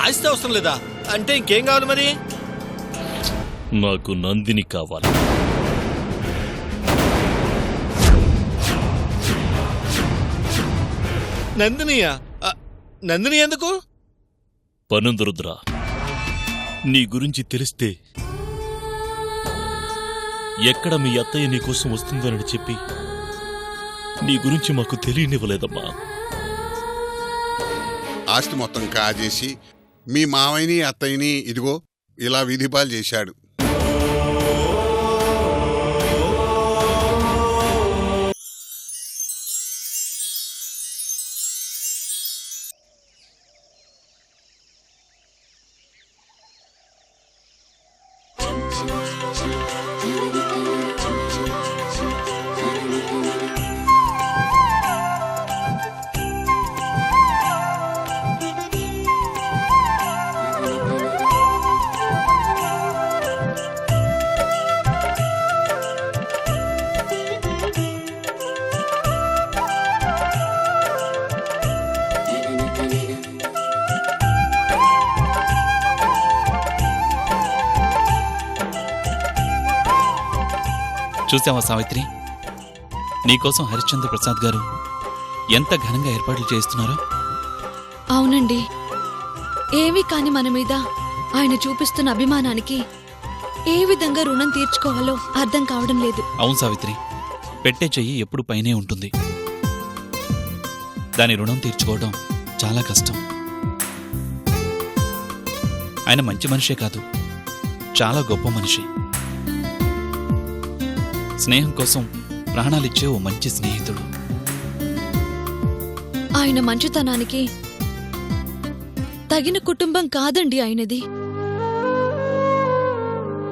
ఆస్తి అవసరం లేదా? అంటే ఇంకేం కావాలి మరి? నాకు నందిని కావాలి. నందినియా? నందిని ఎందుకు? పనుందరుద్ర, నీ గురించి తెలిస్తే ఎక్కడ మీ అత్తయ్య నీకోసం వస్తుందోనని చెప్పి నీ గురించి మాకు తెలియనివ్వలేదమ్మా. ఆస్తి మొత్తం కాజేసి మీ మావయ్యని అత్తయ్యని ఇదిగో ఇలా వీధిపాలు చేశాడు. చూసావా సావిత్రి, నీకోసం హరిశ్చంద్ర ప్రసాద్ గారు ఎంత ఘనంగా ఏర్పాట్లు చేస్తున్నారో. అవునండి, ఏమీ కాని మన మీద ఆయన చూపిస్తున్న అభిమానానికి ఏ విధంగా రుణం తీర్చుకోవాలో అర్థం కావడం లేదు. అవును సావిత్రి, పెట్టే చెయ్యి ఎప్పుడు పైనే ఉంటుంది. దాని రుణం తీర్చుకోవడం చాలా కష్టం. ఆయన మంచి మనిషే కాదు, చాలా గొప్ప మనిషి. స్నేహం కోసం ప్రాణాలిచ్చే ఓ మంచి స్నేహితుడు. ఆయన మంచితనానికి తగిన కుటుంబం కాదండి ఆయనది.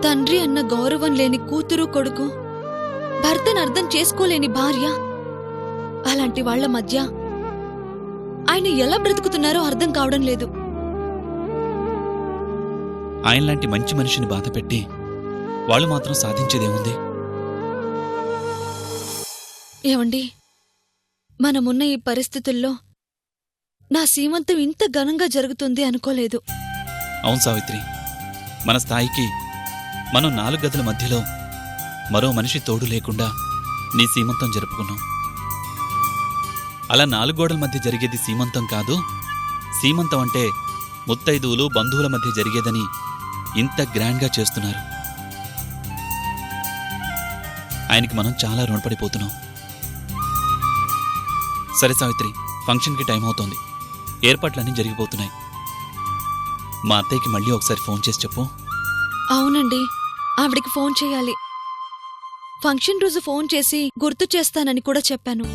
తండ్రి అన్న గౌరవం లేని కూతురు కొడుకు, భర్తను అర్థం చేసుకోలేని భార్య, అలాంటి వాళ్ల మధ్య ఆయన ఎలా బ్రతుకుతున్నారో అర్థం కావడం లేదు. ఆయనలాంటి మంచి మనిషిని బాధపెట్టి వాళ్ళు మాత్రం సాధించేదేముంది? ఏమండి, మనమున్న ఈ పరిస్థితుల్లో నా సీమంతం ఇంత ఘనంగా జరుగుతుంది అనుకోలేదు. అవును సావిత్రి, మన స్థాయికి మనం 4 గదుల మధ్యలో మరో మనిషి తోడు లేకుండా నీ సీమంతం జరుపుకున్నాం. అలా 4 గోడల మధ్య జరిగేది సీమంతం కాదు. సీమంతం అంటే ముత్తైదువులు బంధువుల మధ్య జరిగేదని ఇంత గ్రాండ్గా చేస్తున్నారు. ఆయనకి మనం చాలా రుణపడిపోతున్నాం. సరే సావిత్రి, ఫంక్షన్కి టైం అవుతోంది, ఏర్పాట్లన్నీ జరిగిపోతున్నాయి. మా అత్తయ్యకి మళ్ళీ ఒకసారి ఫోన్ చేసి చెప్పు. అవునండి, ఆవిడికి ఫోన్ చేయాలి. ఫంక్షన్ రోజు ఫోన్ చేసి గుర్తు చేస్తానని కూడా చెప్పాను.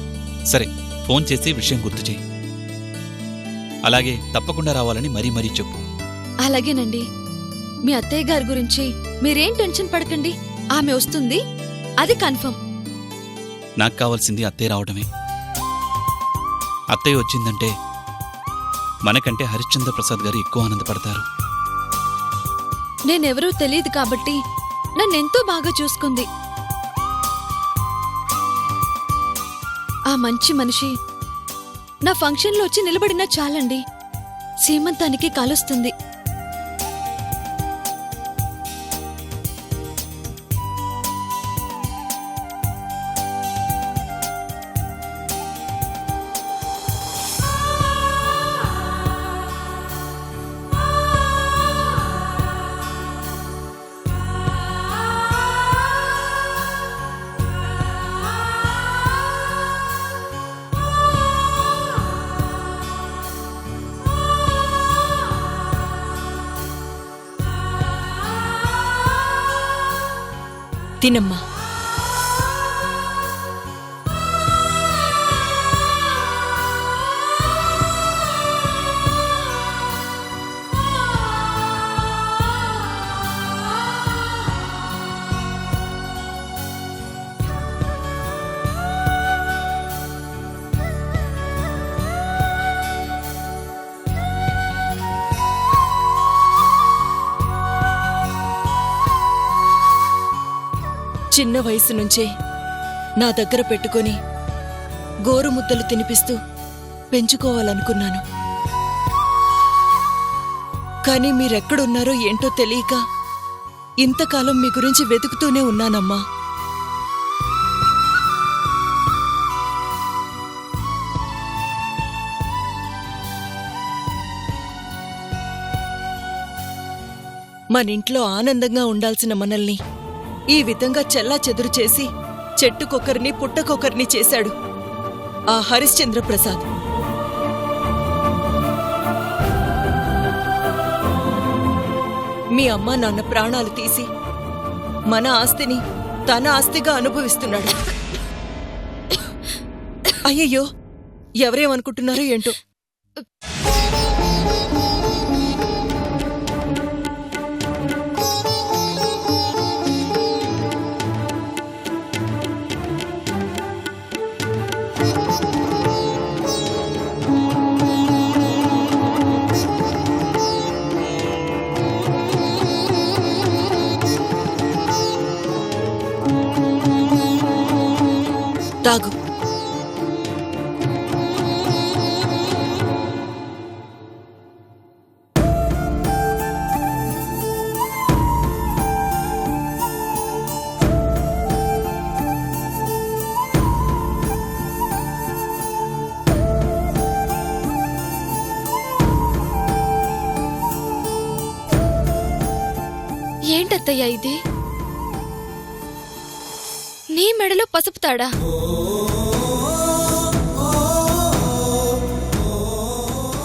సరే, ఫోన్ చేసి విషయం గుర్తు చేయి. అలాగే తప్పకుండా రావాలని మరీ మరీ చెప్పు. అలాగేనండి. మీ అత్తయ్య గారి గురించి మీరేం టెన్షన్ పడకండి, ఆమె వస్తుంది, అది కన్ఫర్మ్. నాకు కావాల్సింది అత్తయ్య రావడమే. అత్తయ్య వచ్చిందంటే మనకంటే హరిశ్చంద్ర ప్రసాద్ గారు ఎక్కువ ఆనందపడతారు. నేనెవరో తెలియదు కాబట్టి నన్నెంతో బాగా చూసుకుంది. ఆ మంచి మనిషి నా ఫంక్షన్లో వచ్చి నిలబడినా చాలండి, సీమంతానికి కలుస్తుంది. తినమ్మా. చిన్న వయసు నుంచే నా దగ్గర పెట్టుకొని గోరుముద్దలు తినిపిస్తూ పెంచుకోవాలనుకున్నాను. కానీ మీరెక్కడున్నారో ఏంటో తెలియక ఇంతకాలం మీ గురించి వెతుకుతూనే ఉన్నానమ్మా. మనింట్లో ఆనందంగా ఉండాల్సిన మనల్ని ఈ విధంగా చెల్లాచెదురు చేసి చెట్టుకొకరిని పుట్టకొకరిని చేశాడు ఆ హరిశ్చంద్ర ప్రసాద్. మీ అమ్మా నాన్న ప్రాణాలు తీసి మన ఆస్తిని తన ఆస్తిగా అనుభవిస్తున్నాడు. అయ్యయ్యో, ఎవరేమనుకుంటున్నారో ఏంటో. తాగు. ఏంటత్తయ్యా ఇది? నీ మెడలో పసుపు తాడా?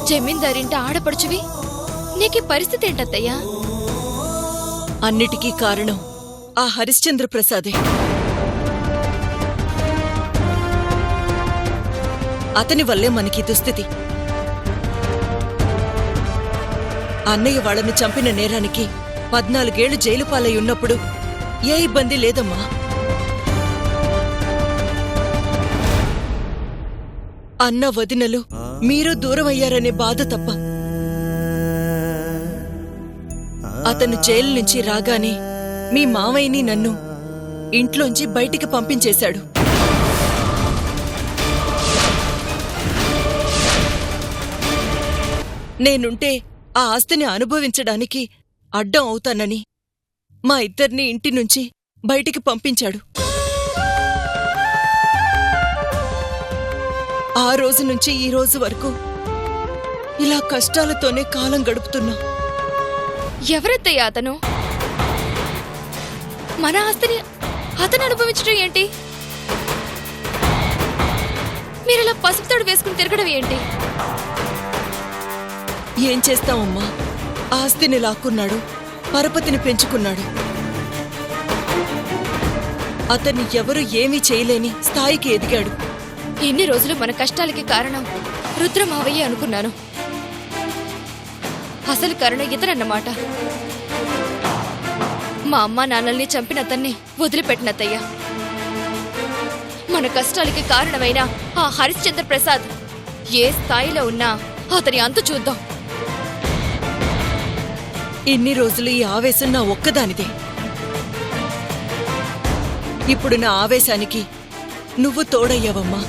జమీందారింట ఆడపడుచువి, నీకీ పరిస్థితి ఏంటత్తయ్యా? అన్నిటికీ కారణం ఆ హరిశ్చంద్ర ప్రసాదే. అతని వల్లే మనకి దుస్థితి. అన్నయ్య వాళ్ళని చంపిన నేరానికి 14 ఏళ్లు జైలు పాలై ఉన్నప్పుడు ఏ ఇబ్బంది లేదమ్మా. అన్న వదినలు మీరు దూరమయ్యారనే బాధ తప్ప. అతను జైలు నుంచి రాగానే మీ మావయ్యని నన్ను ఇంట్లోంచి బయటికి పంపించేశాడు. నేనుంటే ఆ ఆస్తిని అనుభవించడానికి అడ్డం అవుతానని మా ఇద్దరిని ఇంటి నుంచి బయటికి పంపించాడు. ఆ రోజు నుంచి ఈ రోజు వరకు ఇలా కష్టాలతోనే కాలం గడుపుతున్నా. ఎవరెత్తయ్యా అతను? మన ఆస్తిని అతను అనుభవించడం ఏంటి? మీరిలా పసుపు తాడు వేసుకుని తిరగడం ఏంటి? ఏం చేస్తామమ్మా, ఆస్తిని లాక్కున్నాడు, పరపతిని పెంచుకున్నాడు. అతన్ని ఎవరు ఏమీ చేయలేని స్థాయికి ఎదిగాడు. ఎన్ని రోజులు మన కష్టాలకి కారణం రుద్రమావయ్య అనుకున్నాను. అసలు కారణం ఇతరన్నమాట. మా అమ్మ నాన్నల్ని చంపిన అతన్ని వదిలిపెట్టినత్తయ్యా. మన కష్టాలకి కారణమైన ఆ హరిశ్చంద్ర ప్రసాద్ ఏ స్థాయిలో ఉన్నా అతని అంతు చూద్దాం. ఇన్ని రోజులు ఈ ఆవేశం నా ఒక్కదానిదే. ఇప్పుడు నా ఆవేశానికి నువ్వు తోడయ్యావమ్మా.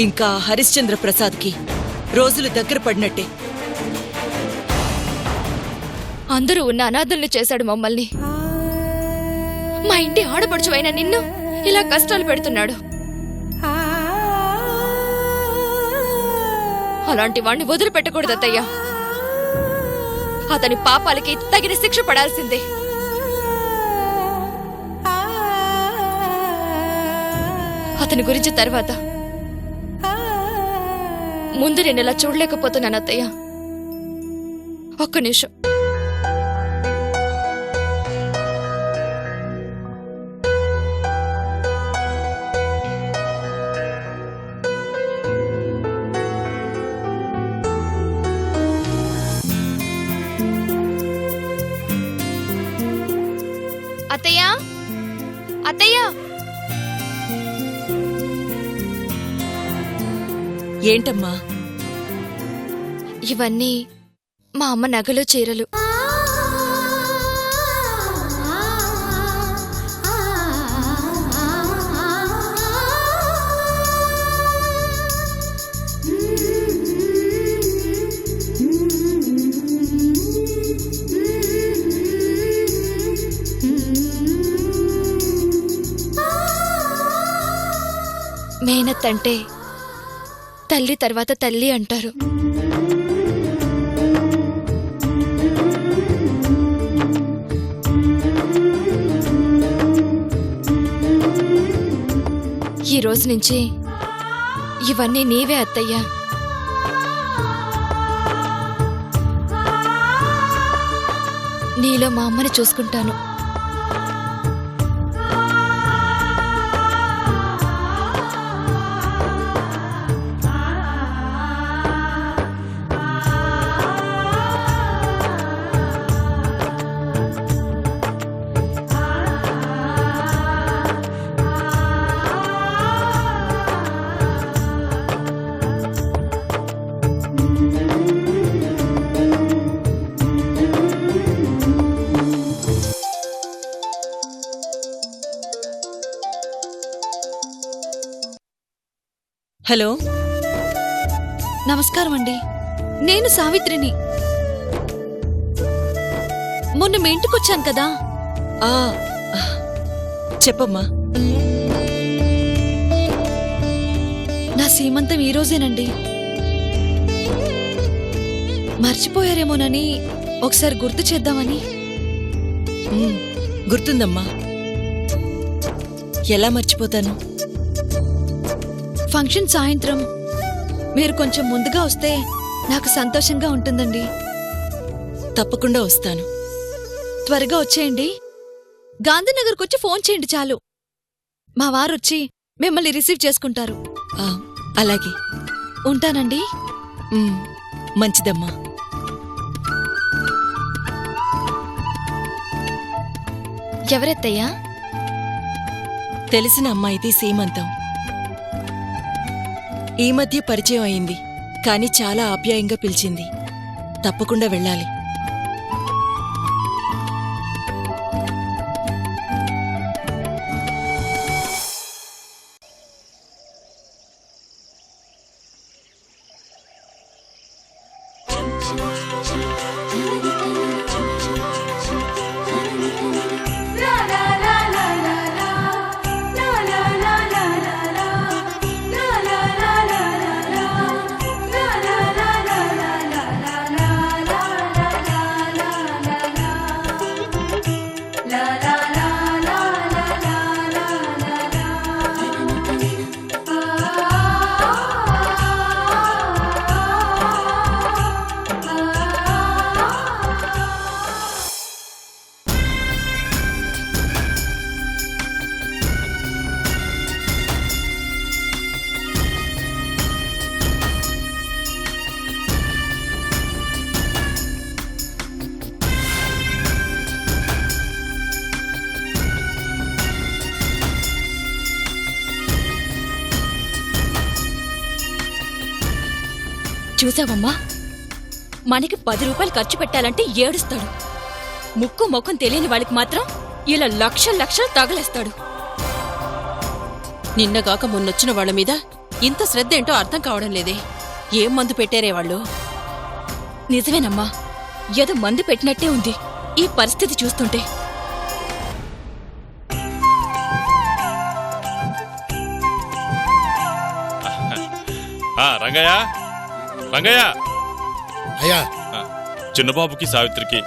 ఇంకా హరిశ్చంద్ర ప్రసాద్కి రోజులు దగ్గర పడినట్టే. అందరూ ఉన్న అనాథల్ని చేశాడు మమ్మల్ని. మా ఇంటి ఆడపడుచువైన నిన్ను ఇలా కష్టాలు పెడుతున్నాడు. అలాంటి వాణ్ణి వదిలిపెట్టకూడదు అత్తయ్యా. అతని పాపాలకి తగిన శిక్ష పడాల్సిందే. అతని గురించి తర్వాత. ముందు నేను ఇలా చూడలేకపోతున్నాను అత్తయ్య. ఒక్క నిమిషం. అత్తయ్య, అత్తయ్య. ఏంటమ్మా? ఇవన్నీ మా అమ్మ నగలు చీరలు. అంటే తల్లి తర్వాత తల్లి అంటారు. ఈ రోజు నుంచి ఇవన్నీ నీవే అత్తయ్యా. నీలో మా అమ్మని చూసుకుంటాను. హలో, నమస్కారం అండి. నేను సావిత్రిని. మొన్న మీ ఇంటికొచ్చాను కదా. ఆ చెప్పమ్మా. నా సీమంతం ఈ రోజేనండి. మర్చిపోయారేమోనని ఒకసారి గుర్తు చేద్దామని. గుర్తుందమ్మా, ఎలా మర్చిపోతాను. ఫంక్షన్ సాయంత్రం మీరు కొంచెం ముందుగా వస్తే నాకు సంతోషంగా ఉంటుందండి. తప్పకుండా వస్తాను. త్వరగా వచ్చేయండి. గాంధీనగర్కి వచ్చి ఫోన్ చేయండి చాలు. మా వారొచ్చి మిమ్మల్ని రిసీవ్ చేసుకుంటారు. అలాగే. ఉంటానండి. మంచిదమ్మా. ఎవరెత్తయ్యా? తెలిసిన అమ్మాయిది సీమంతం. ఈ మధ్య పరిచయం అయింది, కాని చాలా ఆప్యాయంగా పిలిచింది. తప్పకుండా వెళ్ళాలి. చూసావమ్మా, మనకి 10 రూపాయలు ఖర్చు పెట్టాలంటే ఏడుస్తాడు. ముక్కు ముఖం తెలియని వాళ్ళకి మాత్రం ఇలా లక్షలు తగలేస్తాడు. నిన్నగాక మొన్నొచ్చిన వాళ్ల మీద ఇంత శ్రద్ధ ఏంటో అర్థం కావడం లేదే. ఏం మందు పెట్టారే వాళ్ళు? నిజమేనమ్మా, ఏదో మందు పెట్టినట్టే ఉంది ఈ పరిస్థితి చూస్తుంటే. రంగయ్య, రంగయ్య. అయ్యా, చిన్నబాబుకి సావిత్రికి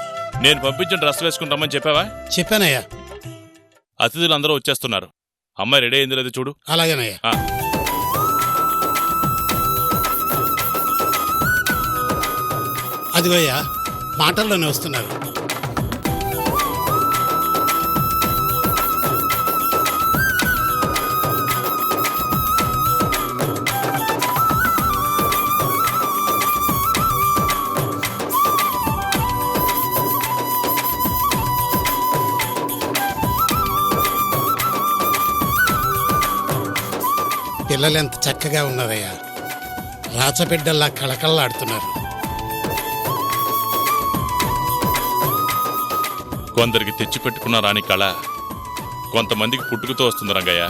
నేను పంపించిన డ్రెస్ వేసుకుని రమ్మని చెప్పావా? చెప్పానయ్యా. అతిథులందరూ వచ్చేస్తున్నారు. అమ్మాయి రెడీ అయింది లేదు చూడు. అలాగేనయ్యా. అదిగోయ్యా, మాటల్లోనే వస్తున్నారు. పిల్లలెంత చక్కగా ఉన్నారయ్యా. రాచబిడ్డల్లా కళకళలాడుతున్నారు. కొందరికి తెచ్చిపెట్టుకున్న రాని కళ కొంతమందికి పుట్టుకుతో వస్తుంది రంగయ్య.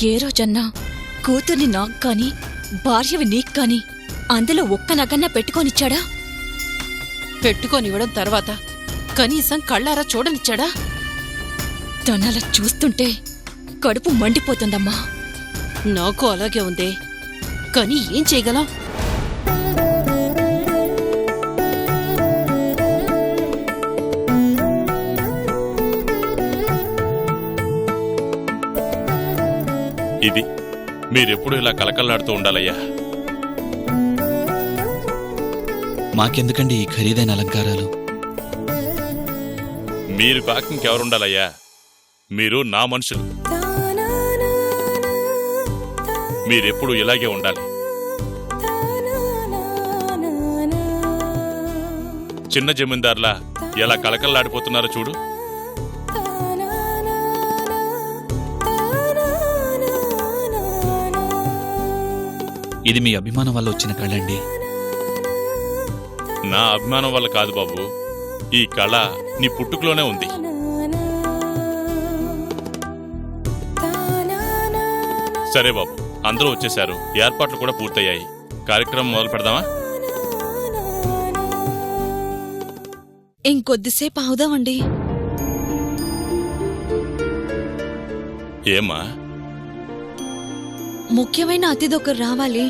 ఏ రోజన్నా కూతుర్ని నాకు కాని భార్యవి నీకు కాని అందులో ఒక్క నగన్నా పెట్టుకోనిచ్చాడా? పెట్టుకోనివ్వడం తర్వాత కనీసం కళ్ళారా చూడనిచ్చాడా? తనలా చూస్తుంటే కడుపు మండిపోతుందమ్మా. నాకు అలాగే ఉందే, కానీ ఏం చేయగలం? ఇది మీరెప్పుడు ఇలా కలకల్లాడుతూ ఉండాలయ్యా. మాకెందుకండి ఈ ఖరీదైన అలంకారాలు? మీరు కాక ఇంకెవరుండాలయ్యా? మీరు నా మనుషులు. మీరెప్పుడు ఇలాగే ఉండాలి. చిన్న జమీందార్లా ఎలా కలకల్లాడిపోతున్నారో చూడు. ఇది మీ అభిమానం వల్ల వచ్చిన కళండి. నా అభిమానం వల్ల కాదు బాబు, ఈ కళ నీ పుట్టుకలోనే ఉంది. సరే బాబు, అందరూ వచ్చేశారు, ఏర్పాట్లు కూడా పూర్తయ్యాయి. కార్యక్రమం మొదలు పెడదామా? ఇంకొద్దిసేపు ఆగుదామండి. ఏమ్మా? ముఖ్యమైన అతిథి రావాలి.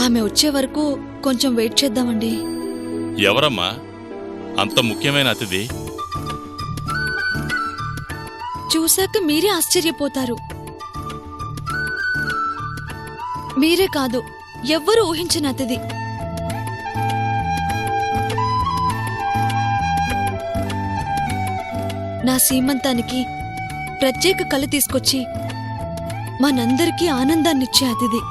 ఆమె వచ్చే వరకు కొంచెం వెయిట్ చేద్దామండి. ఎవరమ్మా అంత ముఖ్యమైన అతిథి? చూశాక మీరే ఆశ్చర్యపోతారు. మీరే కాదు, ఎవ్వరూ ఊహించిన అతిథి. నా సీమంతానికి ప్రత్యేక కళ తీసుకొచ్చి మనందరికీ ఆనందాన్నిచ్చే అతిథి.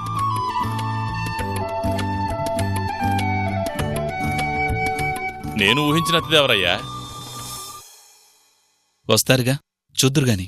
నేను ఊహించిన అతిథి ఎవరయ్యా? వస్తారుగా, చూద్దురుగాని.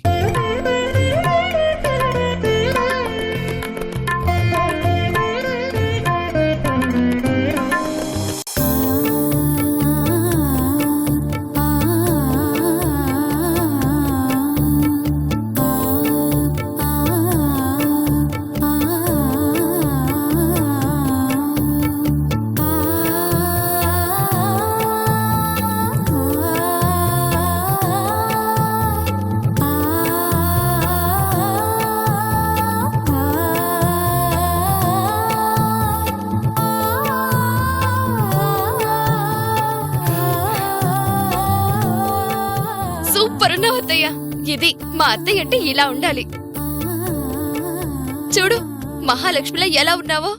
సూపర్ ఉన్నావు అత్తయ్య. ఇది మా అత్తయ్య అంటే ఇలా ఉండాలి. చూడు, మహాలక్ష్మిలా ఎలా ఉన్నావో.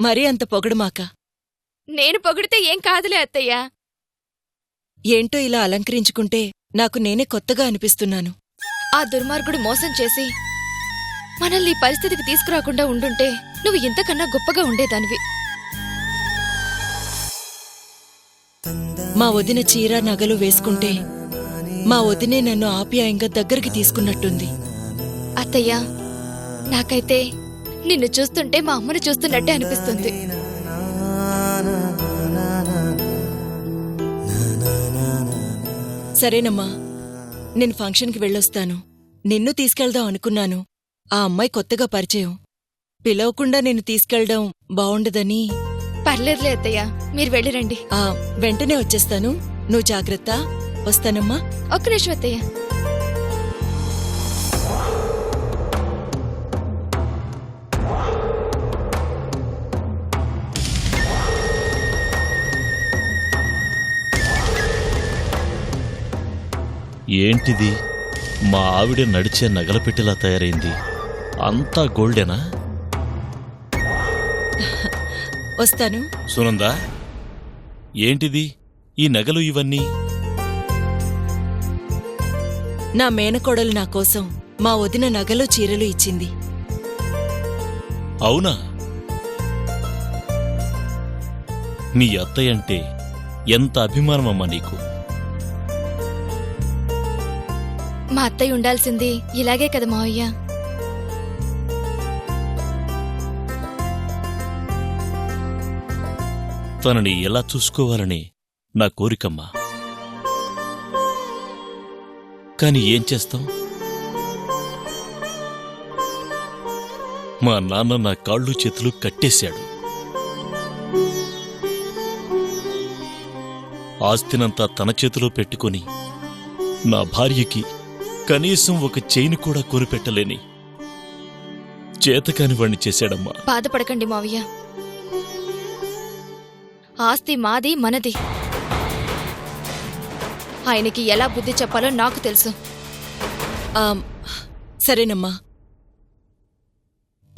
మరీ అంత పొగడుమాక. నేను పొగిడితే ఏం కాదులే అత్తయ్య. ఏంటో ఇలా అలంకరించుకుంటే నాకు నేనే కొత్తగా అనిపిస్తున్నాను. ఆ దుర్మార్గుడు మోసం చేసి మనల్ని ఈ పరిస్థితికి తీసుకురాకుండా ఉండుంటే నువ్వు ఇంతకన్నా గొప్పగా ఉండేదానివి. మా వదిన చీర నగలు వేసుకుంటే మా వదినే నన్ను ఆప్యాయంగా దగ్గరికి తీసుకున్నట్టుంది. అత్తయ్య, నాకైతే నిన్ను చూస్తుంటే మా అమ్మను చూస్తున్నట్టే అనిపిస్తుంది. సరేనమ్మా, నేను ఫంక్షన్కి వెళ్ళొస్తాను. నిన్ను తీసుకెళ్దాం అనుకున్నాను. ఆ అమ్మాయి కొత్తగా పరిచయం. పిలవకుండా నిన్ను తీసుకెళ్లడం బావుండదని. పర్లేదులే అత్తయ్య, మీరు వెళ్ళిరండి. వెంటనే వచ్చేస్తాను. నువ్వు జాగ్రత్త. వస్తానమ్మా. ఒక్క నిమిషం అత్తయ్య. ఏంటిది? మా ఆవిడ నడిచే నగలపెట్టేలా తయారైంది. అంతా గోల్డేనా? వస్తాను. సునందా, ఏంటిది ఈ నగలు ఇవన్నీ? నా మేనకోడలు నా కోసం మా వదిన నగలు చీరలు ఇచ్చింది. అవునా? నీ అత్తయ్య అంటే ఎంత అభిమానమమ్మా నీకు. మా అత్తయ్య ఉండాల్సింది ఇలాగే కదా మావయ్య. తనని ఎలా చూసుకోవాలని నా కోరికమ్మా. కానీ ఏం చేస్తాం? మా నాన్న నా కాళ్ళు చేతులు కట్టేశాడు. ఆస్తినంతా తన చేతిలో పెట్టుకుని నా భార్యకి కనీసం ఒక చైన్ కూడా కొనిపెట్టలేని చేతకాని వాణ్ణి చేశాడమ్మా. బాధపడకండి మావయ్య. ఆస్తి మాది, మనది. ఆయనకి ఎలా బుద్ధి చెప్పాలో నాకు తెలుసు. సరేనమ్మా.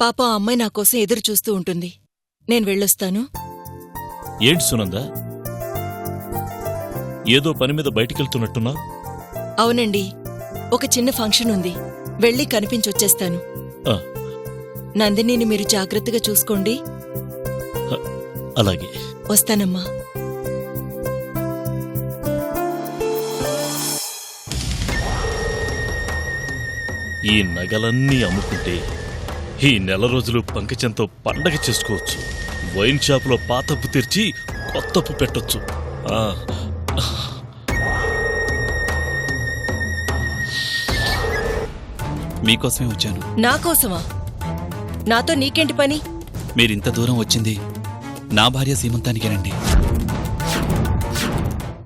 పాప ఆ అమ్మాయి నా కోసం ఎదురు చూస్తూ ఉంటుంది. నేను వెళ్ళొస్తాను. ఏంటి సునందా, ఏదో పని మీద బయటికెళ్తున్నట్టున్నా? అవునండి, ఒక చిన్న ఫంక్షన్ ఉంది. వెళ్ళి కనిపించొచ్చేస్తాను. ఆ, నందినిని మీరు జాగ్రత్తగా చూసుకోండి. అలాగే. వస్తానమ్మా. ఈ నగలన్నీ అమ్ముకుంటే ఈ నెల రోజులు పంకజంతో పండగ చేసుకోవచ్చు. వైన్ షాపులో పాతప్పు తెరిచి కొత్తప్పు పెట్టొచ్చు. మీకోసమే వచ్చాను. నా కోసమా? నాతో నీకేంటి పని? మీరింత దూరం వచ్చింది నా భార్య సీమంతానికేనండి.